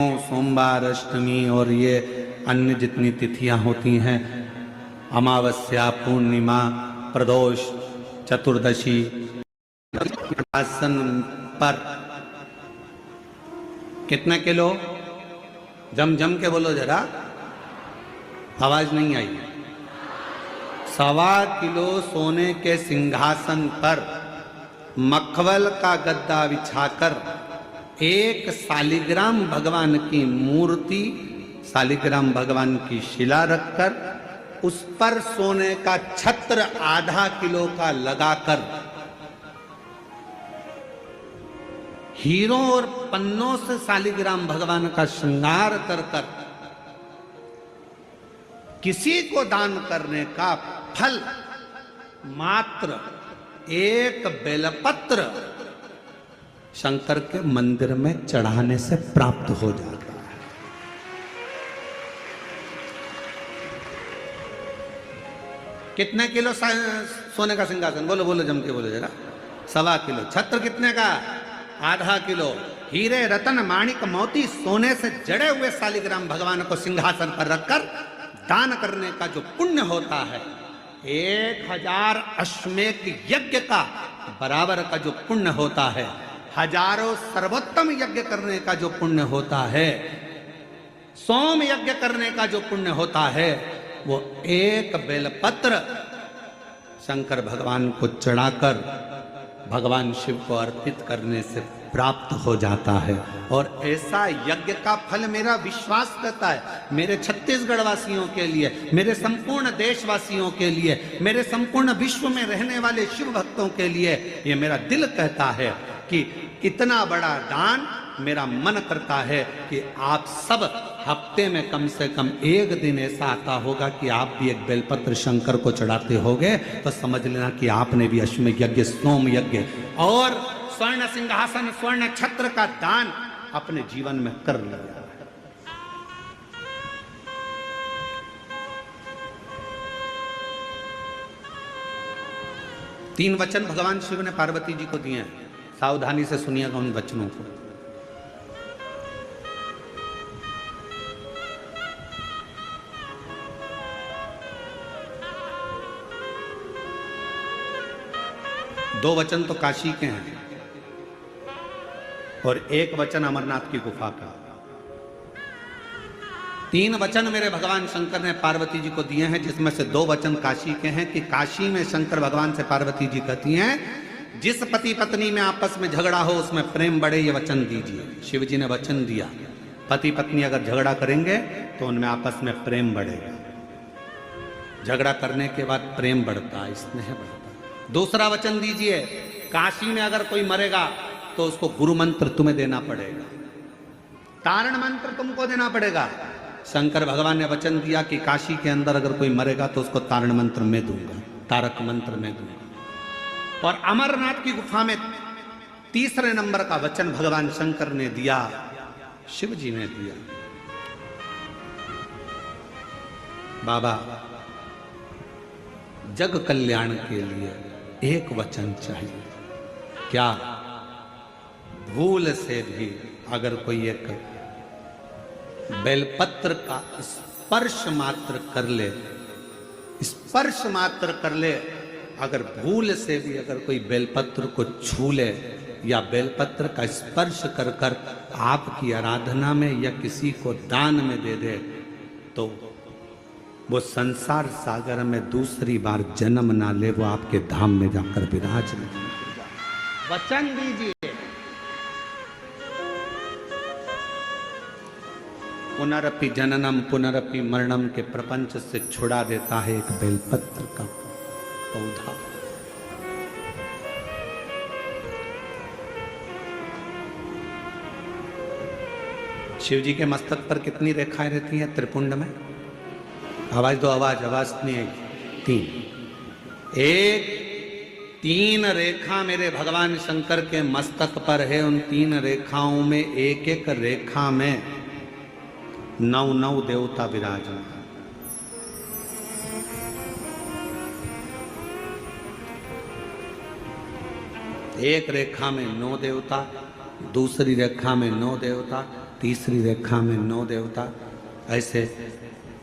सोमवार, अष्टमी और ये अन्य जितनी तिथियां होती हैं, अमावस्या, पूर्णिमा, प्रदोष, चतुर्दशी, आसन पर कितने किलो? जम जम के बोलो जरा, आवाज नहीं आई। 1.25 किलो सोने के सिंहासन पर मखमल का गद्दा बिछाकर एक शालिग्राम भगवान की मूर्ति, शालिग्राम भगवान की शिला रखकर उस पर सोने का छत्र आधा किलो का लगाकर हीरों और पन्नों से शालिग्राम भगवान का श्रृंगार कर कर किसी को दान करने का फल मात्र एक बेलपत्र शंकर के मंदिर में चढ़ाने से प्राप्त हो जाता है। कितने किलो सोने का सिंहासन? बोलो बोलो, जम के बोलो जरा। 1.25 किलो। छत्र कितने का? आधा किलो। हीरे, रतन, माणिक, मोती, सोने से जड़े हुए शालिग्राम भगवान को सिंहासन पर रखकर दान करने का जो पुण्य होता है, 1000 अश्वमेध यज्ञ का बराबर का जो पुण्य होता है, हजारों सर्वोत्तम यज्ञ करने का जो पुण्य होता है, सोम यज्ञ करने का जो पुण्य होता है, वो एक बेलपत्र शंकर भगवान को चढ़ाकर भगवान शिव को अर्पित करने से प्राप्त हो जाता है। और ऐसा यज्ञ का फल मेरा विश्वास करता है, मेरे छत्तीसगढ़ वासियों के लिए, मेरे संपूर्ण देशवासियों के लिए, मेरे संपूर्ण विश्व में रहने वाले शिव भक्तों के लिए, ये मेरा दिल कहता है कि इतना बड़ा दान मेरा मन करता है कि आप सब हफ्ते में कम से कम एक दिन ऐसा आता होगा कि आप भी एक बेलपत्र शंकर को चढ़ाते होगे, तो समझ लेना कि आपने भी अश्वमेध यज्ञ, सोम यज्ञ और स्वर्ण सिंहासन, स्वर्ण छत्र का दान अपने जीवन में कर लिया। तीन वचन भगवान शिव ने पार्वती जी को दिए हैं, सावधानी से सुनिएगा उन वचनों को। दो वचन तो काशी के हैं और एक वचन अमरनाथ की गुफा का। 3 वचन मेरे भगवान शंकर ने पार्वती जी को दिए हैं, जिसमें से 2 वचन काशी के हैं कि काशी में शंकर भगवान से पार्वती जी कहती हैं, जिस पति पत्नी में आपस में झगड़ा हो उसमें प्रेम बढ़े, ये वचन दीजिए। शिव जी ने वचन दिया, पति पत्नी अगर झगड़ा करेंगे तो उनमें आपस में प्रेम बढ़ेगा। झगड़ा करने के बाद प्रेम बढ़ता है, स्नेह बढ़ता है। दूसरा वचन दीजिए, काशी में अगर कोई मरेगा तो उसको गुरु मंत्र तुम्हें देना पड़ेगा, तारण मंत्र तुमको देना पड़ेगा। शंकर भगवान ने वचन दिया कि काशी के अंदर अगर कोई मरेगा तो उसको तारण मंत्र मैं दूंगा, तारक मंत्र मैं दूंगा। और अमरनाथ की गुफा में तीसरे नंबर का वचन भगवान शंकर ने दिया, शिव जी ने दिया, बाबा जग कल्याण के लिए एक वचन चाहिए। क्या? भूल से भी अगर कोई एक बेलपत्र का स्पर्श मात्र कर ले, स्पर्श मात्र कर ले, अगर भूल से भी अगर कोई बेलपत्र को छू ले या बेलपत्र का स्पर्श कर कर आपकी आराधना में या किसी को दान में दे दे, तो वो संसार सागर में दूसरी बार जन्म ना ले, वो आपके धाम में जाकर विराज नहीं। वचन दीजिए। पुनरपि जननम पुनरपि मरणम के प्रपंच से छुड़ा देता है एक बेलपत्र का पौधा। शिव जी के मस्तक पर कितनी रेखाएं रहती हैं त्रिपुंड में? आवाज दो, आवाज आवाज नहीं है। 3 रेखा मेरे भगवान शंकर के मस्तक पर है। उन 3 रेखाओं में एक एक रेखा में 9 देवता विराजमान। एक रेखा में 9 देवता, दूसरी रेखा में 9 देवता, तीसरी रेखा में 9 देवता। ऐसे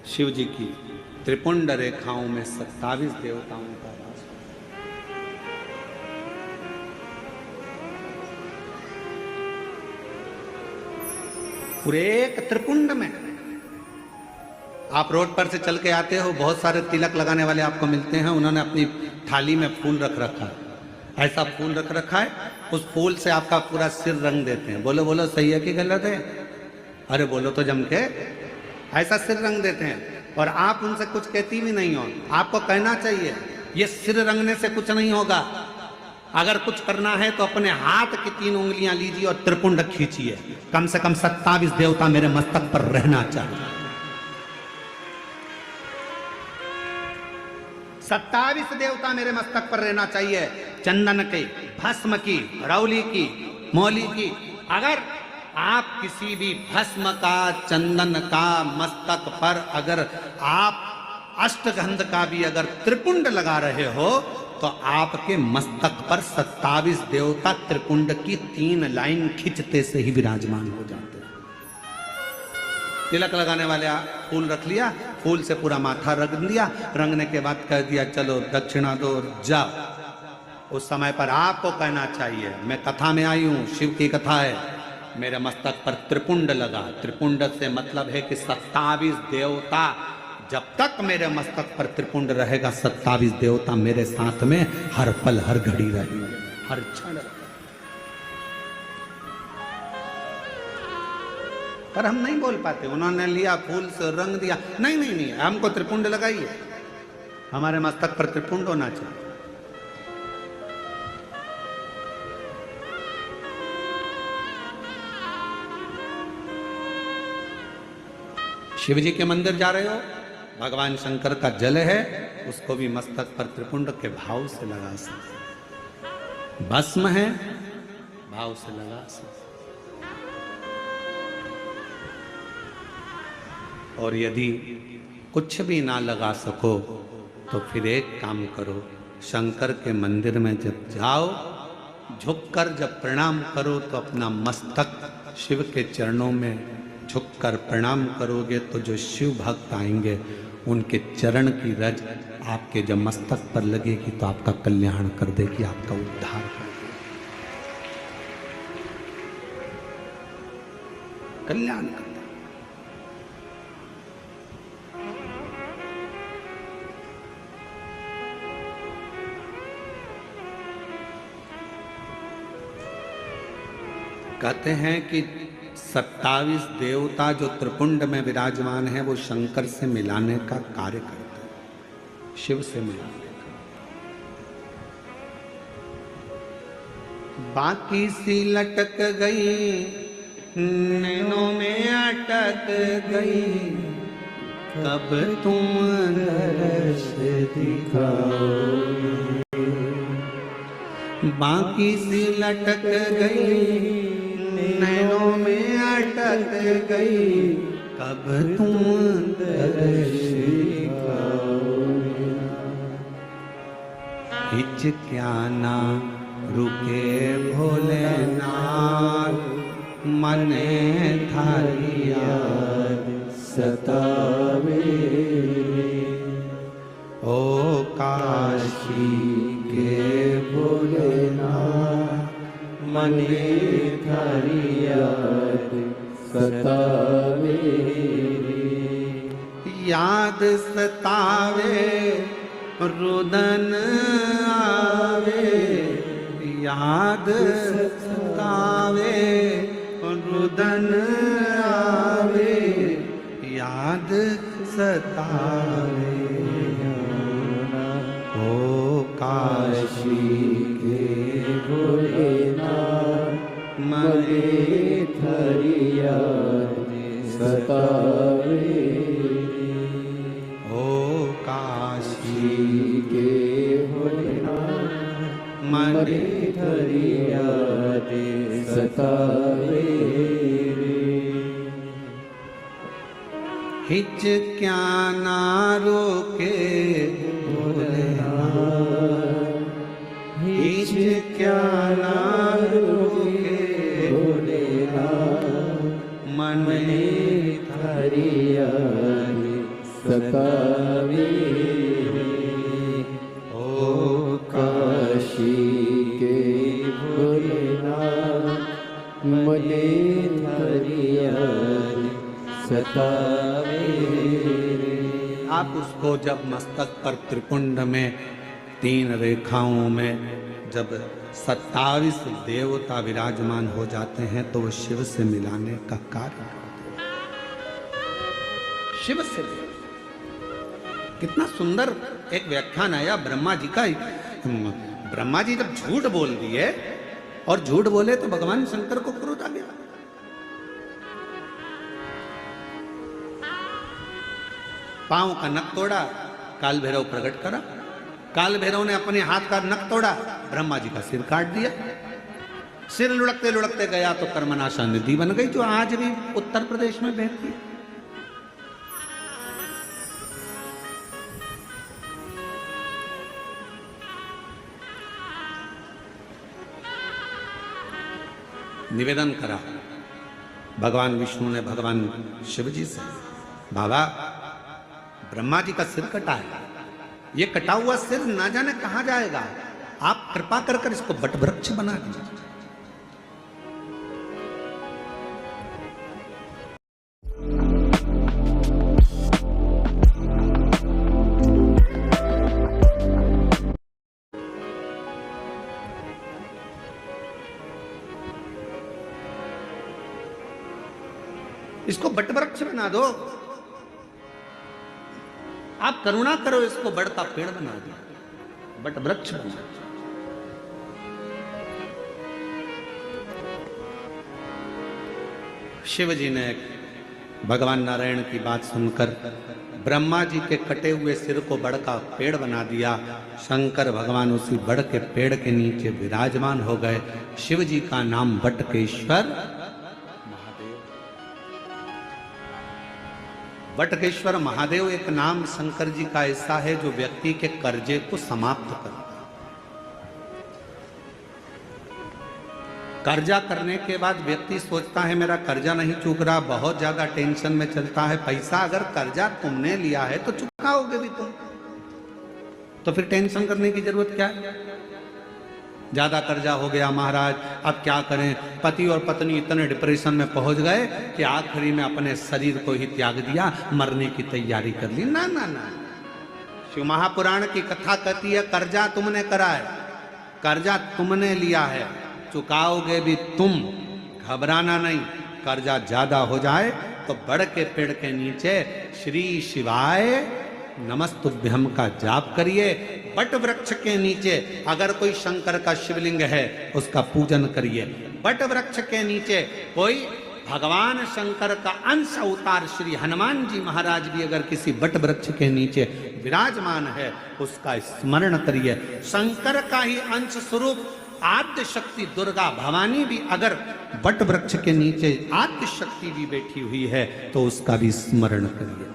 शिव जी की त्रिपुंड रेखाओं में 27 देवताओं का वास। पूरे एक त्रिपुंड में। आप रोड पर से चल के आते हो, बहुत सारे तिलक लगाने वाले आपको मिलते हैं, उन्होंने अपनी थाली में फूल रख रखा है, ऐसा फूल रख रखा है, उस फूल से आपका पूरा सिर रंग देते हैं। बोलो बोलो सही है कि गलत है? अरे बोलो तो जम के। ऐसा सिर रंग देते हैं और आप उनसे कुछ कहती भी नहीं हो। आपको कहना चाहिए ये सिर रंगने से कुछ नहीं होगा, अगर कुछ करना है तो अपने हाथ की 3 उंगलियां लीजिए और त्रिपुंड खींचिए। कम से कम 27 देवता मेरे मस्तक पर रहना चाहिए। 27 देवता मेरे मस्तक पर रहना चाहिए। चंदन की, भस्म की, रौली की, मौली की। अगर आप किसी भी भस्म का, चंदन का मस्तक पर अगर आप अष्टगंध का भी अगर त्रिपुंड लगा रहे हो तो आपके मस्तक पर 27 देवता त्रिपुंड की 3 लाइन खींचते से ही विराजमान हो जाते हैं। तिलक लगाने वाले फूल रख लिया, फूल से पूरा माथा रंग दिया, रंगने के बाद कह दिया चलो दक्षिणा दो और जाओ। उस समय पर आपको कहना चाहिए मैं कथा में आई हूं, शिव की कथा है, मेरे मस्तक पर त्रिपुंड लगा। त्रिपुंड से मतलब है कि 27 देवता, जब तक मेरे मस्तक पर त्रिपुंड रहेगा 27 देवता मेरे साथ में हर पल हर घड़ी रहेंगे, हर क्षण। पर हम नहीं बोल पाते, उन्होंने लिया फूल से रंग दिया, नहीं नहीं नहीं, हमको त्रिपुंड लगाइए, हमारे मस्तक पर त्रिपुंड होना चाहिए। शिव जी के मंदिर जा रहे हो, भगवान शंकर का जल है, उसको भी मस्तक पर त्रिपुंड के भाव से लगा सकते। भस्म है, भाव से लगा सकते। और यदि कुछ भी ना लगा सको तो फिर एक काम करो, शंकर के मंदिर में जब जाओ, झुककर जब प्रणाम करो तो अपना मस्तक शिव के चरणों में झुककर प्रणाम करोगे तो जो शिव भक्त आएंगे उनके चरण की रज आपके जब मस्तक पर लगेगी तो आपका कल्याण कर देगी, आपका उद्धार कर देगी, कल्याण कर देगी। कहते हैं कि 27 देवता जो त्रिपुंड में विराजमान है वो शंकर से मिलाने का कार्य करते हैं, शिव से मिलाने का। बाकी सी लटक गई, नैनों में अटक गई, कब तुम दर्श दिखाओ। बाकी सी लटक गई, नैनों में अटक गई, कब तुम दर्श दिखाओगे। हिचक्याना रुके भोलेनाथ, मने थारी याद सतावे। ओ काशी के भोलेनाथ, मने थारी याद सतावे। याद सतावे रुदन आवे, याद सतावे रुदन आवे, याद सतावे। ओ काशी के भोलेनाथ, मने थारी याद सतावे। ओ काशी के भोलेनाथ, मने थारी याद सतावे। हिचक्याना रोके भोलेनाथ, हिचक्याना रोके भोलेनाथ, मन हरिया सतावे ओ काशी के भोलेनाथ मने हरिया सतावे। आप उसको जब मस्तक पर त्रिपुंड में 3 रेखाओं में जब 27 देवता विराजमान हो जाते हैं तो वो शिव से मिलाने का कार्य करते हैं। शिव से कितना सुंदर एक व्याख्यान आया ब्रह्मा जी का। ब्रह्मा जी जब झूठ बोल दिए और झूठ बोले तो भगवान शंकर को क्रोध आ गया। पांव का नख तोड़ा, काल भैरव प्रकट करा। काल भैरव ने अपने हाथ का नख तोड़ा, ब्रह्मा जी का सिर काट दिया। सिर लुढ़कते लुढ़कते गया तो कर्मनाशा नदी बन गई, जो आज भी उत्तर प्रदेश में बहती है। निवेदन करा भगवान विष्णु ने भगवान शिव जी से, बाबा ब्रह्मा जी का सिर कटा है, ये कटा हुआ सिर ना जाने कहां जाएगा, आप कृपा कर कर इसको बट वृक्ष बना दीजिए। इसको बट वृक्ष बना दो, आप करुणा करो, इसको बड़ का पेड़ बना दो, बट वृक्ष बना। शिव जी ने भगवान नारायण की बात सुनकर ब्रह्मा जी के कटे हुए सिर को बड़ का पेड़ बना दिया। शंकर भगवान उसी बड़ के पेड़ के नीचे विराजमान हो गए। शिव जी का नाम बटकेश्वर बटकेश्वर महादेव एक नाम शंकर जी का ऐसा है जो व्यक्ति के कर्जे को समाप्त करता है। कर्जा करने के बाद व्यक्ति सोचता है मेरा कर्जा नहीं चूक रहा, बहुत ज्यादा टेंशन में चलता है। पैसा अगर कर्जा तुमने लिया है तो चुकाओगे भी तुम, तो फिर टेंशन करने की जरूरत क्या है। ज्यादा कर्जा हो गया महाराज, अब क्या करें। पति और पत्नी इतने डिप्रेशन में पहुंच गए कि आखिरी में अपने शरीर को ही त्याग दिया, मरने की तैयारी कर ली। ना ना ना, शिव महापुराण की कथा कहती है कर्जा तुमने करा है, कर्जा तुमने लिया है, चुकाओगे भी तुम, घबराना नहीं। कर्जा ज्यादा हो जाए तो बड़ के पेड़ के नीचे श्री शिवाय नमस्तुभ्यम का जाप करिए। बट वृक्ष के नीचे अगर कोई शंकर का शिवलिंग है उसका पूजन करिए। बट वृक्ष के नीचे कोई भगवान शंकर का अंश अवतार श्री हनुमान जी महाराज भी अगर किसी बट वृक्ष के नीचे विराजमान है उसका स्मरण करिए। शंकर का ही अंश स्वरूप आद्य शक्ति दुर्गा भवानी भी अगर बट वृक्ष के नीचे आद्य शक्ति भी बैठी हुई है तो उसका भी स्मरण करिए।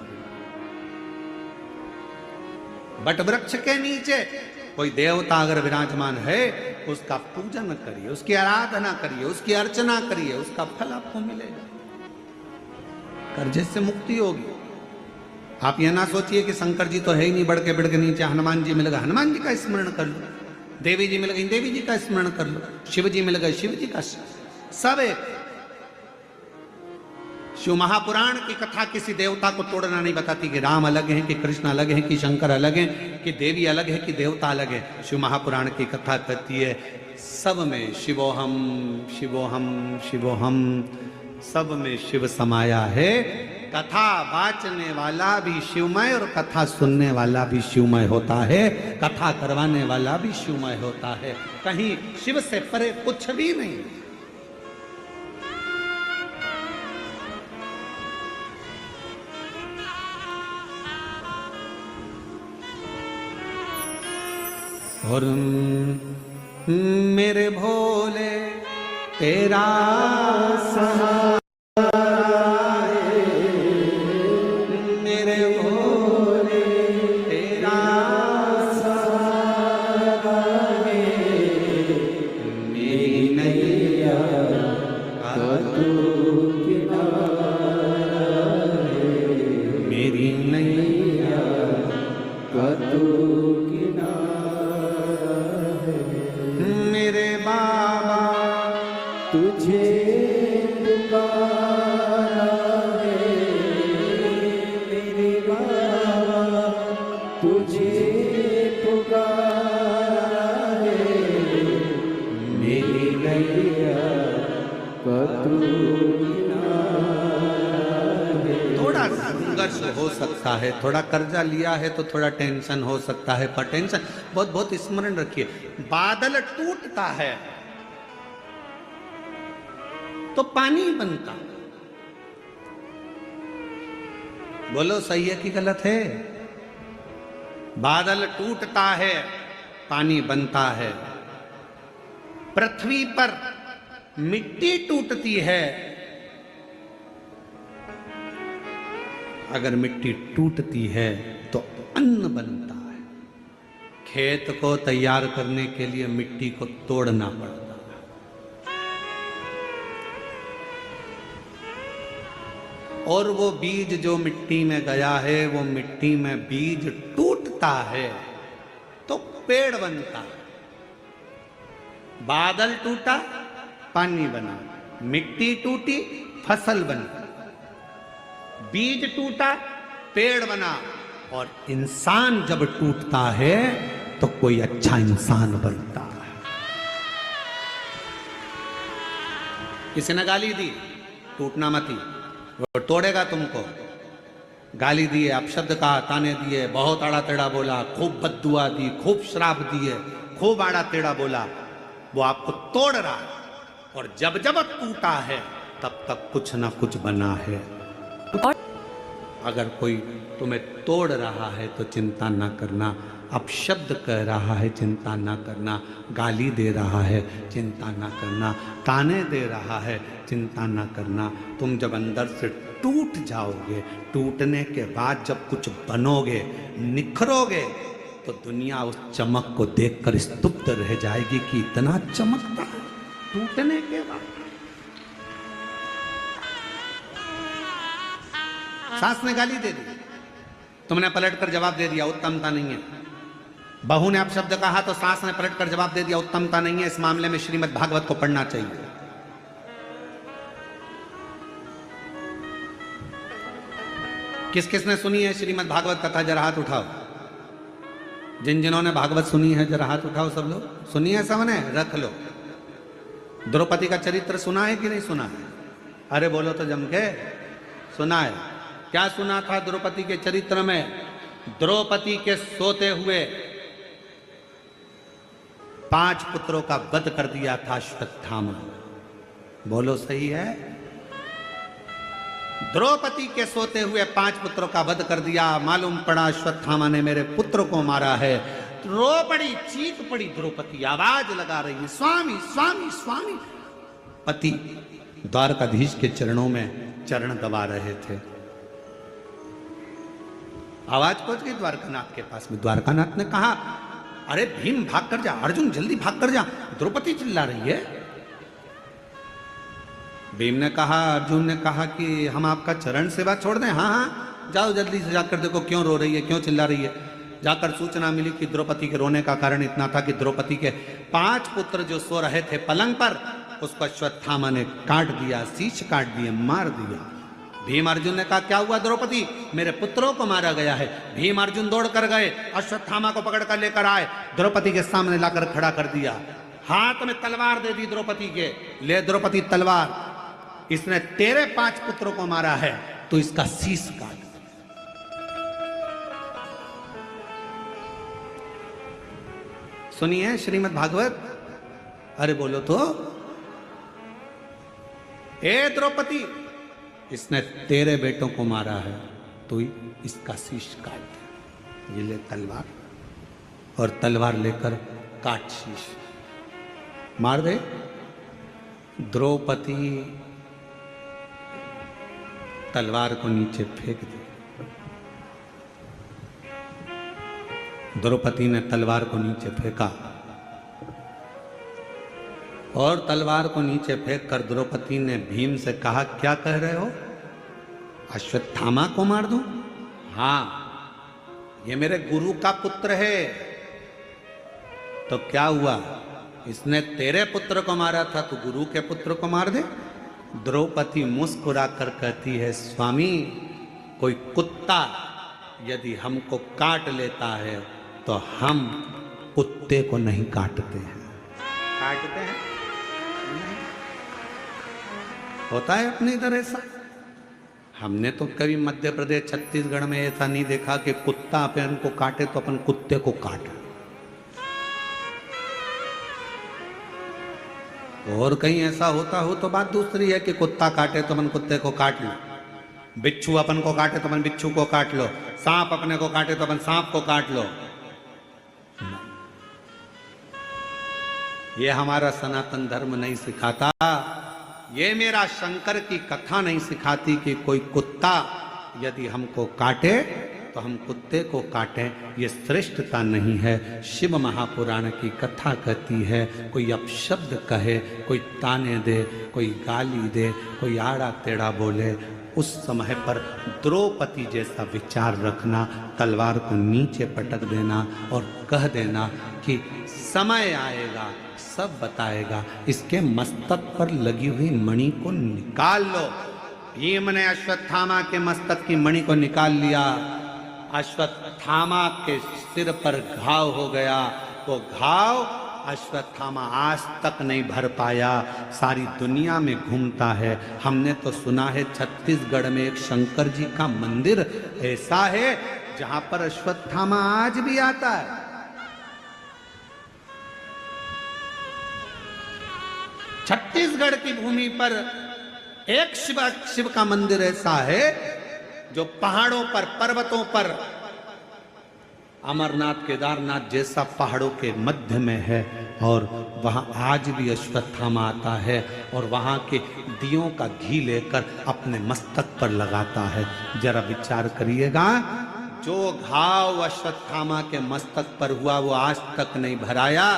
बट वृक्ष के नीचे कोई देवता अगर विराजमान है उसका पूजन करिए, उसकी आराधना करिए, उसकी अर्चना करिए, उसका फल आपको मिलेगा, कर्जे से मुक्ति होगी। आप यह ना सोचिए कि शंकर जी तो है ही नहीं, बढ़ के नीचे हनुमान जी मिल गए, हनुमान जी का स्मरण कर लो। देवी जी मिल गई, देवी जी का स्मरण कर लो। शिव जी मिल गए, शिव जी का। सब एक। शिव महापुराण की कथा किसी देवता को तोड़ना नहीं बताती कि राम अलग है कि कृष्ण अलग है कि शंकर अलग है कि देवी अलग है कि देवता अलग है। शिव महापुराण की कथा कहती है सब में शिवोहम शिवोहम शिवोहम, सब में शिव समाया है। कथा वाचने वाला भी शिवमय और कथा सुनने वाला भी शिवमय होता है, कथा करवाने वाला भी शिवमय होता है। कहीं शिव से परे कुछ भी नहीं। और मेरे भोले तेरा सहारा है, मेरे भोले तेरा सहारा है, मेरी नैया का तू किनारा मेरी नैया का तू किनारा है। मेरे बाबा तुझे पुकारा है मेरे बाबा, तुझे पुकारा है मेरी नैया का तू किनारा है। थोड़ा संघर्ष हो सकता है, थोड़ा कर्जा लिया है तो थोड़ा टेंशन हो सकता है, पर टेंशन बहुत बहुत स्मरण रखिए, बादल टूटता है तो पानी बनता। बोलो सही है कि गलत है? बादल टूटता है पानी बनता है। पृथ्वी पर मिट्टी टूटती है, अगर मिट्टी टूटती है तो अन्न बनता है। खेत को तैयार करने के लिए मिट्टी को तोड़ना पड़ता है। और वो बीज जो मिट्टी में गया है, वो मिट्टी में बीज टूटता है तो पेड़ बनता है। बादल टूटा पानी बना, मिट्टी टूटी फसल बनी, बीज टूटा पेड़ बना, और इंसान जब टूटता है तो कोई अच्छा इंसान बनता है। किसी ने गाली दी, टूटना मती, वो तोड़ेगा तुमको। गाली दिए, अपशब्द कहा, ताने दिए, बहुत आड़ा टेढ़ा बोला, खूब बद्दुआ दी, खूब श्राप दिए, खूब आड़ा टेढ़ा बोला, वो आपको तोड़ रहा है। और जब जब टूटा है तब तक कुछ ना कुछ बना है। अगर कोई तुम्हें तोड़ रहा है तो चिंता ना करना, अपशब्द कह रहा है चिंता ना करना, गाली दे रहा है चिंता ना करना, ताने दे रहा है चिंता ना करना। तुम जब अंदर से टूट जाओगे, टूटने के बाद जब कुछ बनोगे, निखरोगे, तो दुनिया उस चमक को देखकर स्तुप्त रह जाएगी कि इतना चमकता है टूटने के बाद। सास ने गाली दे दी, तुमने पलटकर जवाब दे दिया, उत्तमता नहीं है। बहू ने अपशब्द कहा तो सास ने पलटकर जवाब दे दिया, उत्तमता नहीं है। इस मामले में श्रीमद् भागवत को पढ़ना चाहिए। किस किस ने सुनी है श्रीमद् भागवत कथा? जरा हाथ उठाओ। जिन जिन्होंने भागवत सुनी है जरा हाथ उठाओ। सब लोग सुनी है? सबने रख लो। द्रौपदी का चरित्र सुना है कि नहीं सुना है? अरे बोलो तो जम के। सुना है? क्या सुना था द्रौपदी के चरित्र में? द्रौपदी के सोते हुए 5 पुत्रों का वध कर दिया था अश्वत्थामा। बोलो सही है? द्रौपदी के सोते हुए 5 पुत्रों का वध कर दिया। मालूम पड़ा अश्वत्थामा ने मेरे पुत्र को मारा है। रो पड़ी, चीख पड़ी द्रौपदी, आवाज लगा रही है, स्वामी स्वामी स्वामी। पति द्वारकाधीश के चरणों में चरण दबा रहे थे। आवाज पहुंच गई द्वारकानाथ के पास में। द्वारकानाथ ने कहा, अरे भीम भाग कर जा, अर्जुन जल्दी भाग कर जा, द्रौपदी चिल्ला रही है। भीम ने कहा, अर्जुन ने कहा कि हम आपका चरण सेवा छोड़ दें? हाँ हाँ जाओ, जल्दी से जाकर देखो क्यों रो रही है, क्यों चिल्ला रही है। जाकर सूचना मिली कि द्रौपदी के रोने का कारण इतना था कि द्रौपदी के 5 पुत्र जो सो रहे थे पलंग पर, उसको अश्वत्थामा ने काट दिया, शीश काट दिए, मार दिया। भीम अर्जुन ने कहा, क्या हुआ द्रौपदी? मेरे पुत्रों को मारा गया है। भीम अर्जुन दौड़ कर गए, अश्वत्थामा को पकड़ कर लेकर आए, द्रौपदी के सामने लाकर खड़ा कर दिया, हाथ में तलवार दे दी द्रौपदी के। ले द्रौपदी तलवार, इसने तेरे 5 पुत्रों को मारा है तो इसका शीश काट। सुनिए श्रीमद् भागवत। अरे बोलो तो। ए द्रौपदी, इसने तेरे बेटों को मारा है तो इसका शीश काट। ये ले तलवार, और तलवार लेकर काट शीश, मार दे। द्रौपदी तलवार को नीचे फेंक दी। द्रौपदी ने तलवार को नीचे फेंका, और तलवार को नीचे फेंक कर द्रौपदी ने भीम से कहा, क्या कह रहे हो? अश्वत्थामा को मार दूं? हाँ ये मेरे गुरु का पुत्र है। तो क्या हुआ, इसने तेरे पुत्र को मारा था तो गुरु के पुत्र को मार दे। द्रौपदी मुस्कुरा कर कहती है, स्वामी कोई कुत्ता यदि हमको काट लेता है तो हम कुत्ते को नहीं काटते हैं। काटते हैं नहीं। होता है अपनी इधर ऐसा। हमने तो कभी मध्य प्रदेश छत्तीसगढ़ में ऐसा नहीं देखा कि कुत्ता अपन को काटे तो अपन कुत्ते को काटे। और कहीं ऐसा होता हो तो बात दूसरी है कि कुत्ता काटे तो अपन कुत्ते को काट लो, बिच्छू अपन को काटे तो अपन बिच्छू को काट लो, सांप अपने को काटे तो अपन सांप को काट लो। ये हमारा सनातन धर्म नहीं सिखाता, ये मेरा शंकर की कथा नहीं सिखाती कि कोई कुत्ता यदि हमको काटे तो हम कुत्ते को काटें। ये श्रेष्ठता नहीं है। शिव महापुराण की कथा कहती है, कोई अपशब्द कहे, कोई ताने दे, कोई गाली दे, कोई आड़ा टेढ़ा बोले, उस समय पर द्रौपदी जैसा विचार रखना, तलवार को नीचे पटक देना और कह देना कि समय आएगा सब बताएगा। इसके मस्तक पर लगी हुई मणि को निकाल लो। भीम ने अश्वत्थामा के मस्तक की मणि को निकाल लिया। अश्वत्थामा के सिर पर घाव हो गया। वो घाव अश्वत्थामा आज तक नहीं भर पाया, सारी दुनिया में घूमता है। हमने तो सुना है छत्तीसगढ़ में एक शंकर जी का मंदिर ऐसा है जहां पर अश्वत्थामा आज भी आता है। छत्तीसगढ़ की भूमि पर एक शिव का मंदिर ऐसा है जो पहाड़ों पर, पर्वतों पर, अमरनाथ केदारनाथ जैसा पहाड़ों के मध्य में है और वहां आज भी अश्वत्थामा आता है और वहां के दियों का घी लेकर अपने मस्तक पर लगाता है। जरा विचार करिएगा, जो घाव अश्वत्थामा के मस्तक पर हुआ वो आज तक नहीं भराया।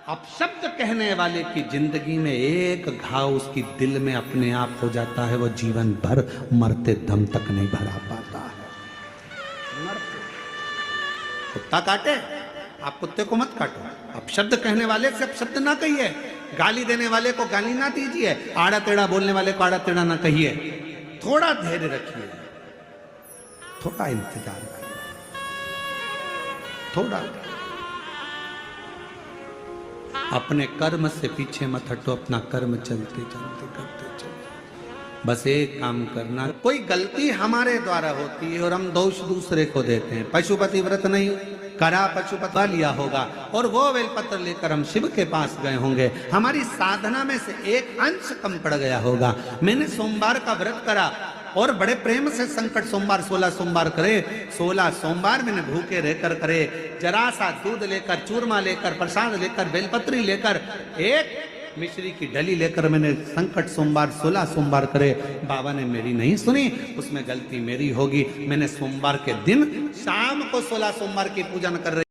अब शब्द कहने वाले की जिंदगी में एक घाव उसकी दिल में अपने आप हो जाता है, वो जीवन भर मरते दम तक नहीं भरा पाता है। कुत्ता काटे, आप कुत्ते को मत काटो। अब शब्द कहने वाले से अब शब्द ना कहिए, गाली देने वाले को गाली ना दीजिए, आड़ा टेढ़ा बोलने वाले को आड़ा टेढ़ा ना कहिए। थोड़ा धैर्य रखिए, थोड़ा इंतजार करिए, थोड़ा। अपने कर्म से पीछे मत हटो, अपना कर्म चलते चलते करते चलते। बस एक काम करना, कोई गलती हमारे द्वारा होती है और हम दोष दूसरे को देते हैं। पशुपति व्रत नहीं करा, पशुपति लिया होगा और वो बेलपत्र लेकर हम शिव के पास गए होंगे, हमारी साधना में से एक अंश कम पड़ गया होगा। मैंने सोमवार का व्रत करा और बड़े प्रेम से संकट सोमवार 16 सोमवार करे, 16 सोमवार मैंने भूखे रहकर करे, जरा सा दूध लेकर, चूरमा लेकर, प्रसाद लेकर, बेलपत्री लेकर, एक मिश्री की डली लेकर मैंने संकट सोमवार 16 सोमवार करे। बाबा ने मेरी नहीं सुनी, उसमें गलती मेरी होगी। मैंने सोमवार के दिन शाम को 16 सोमवार की पूजन कर रही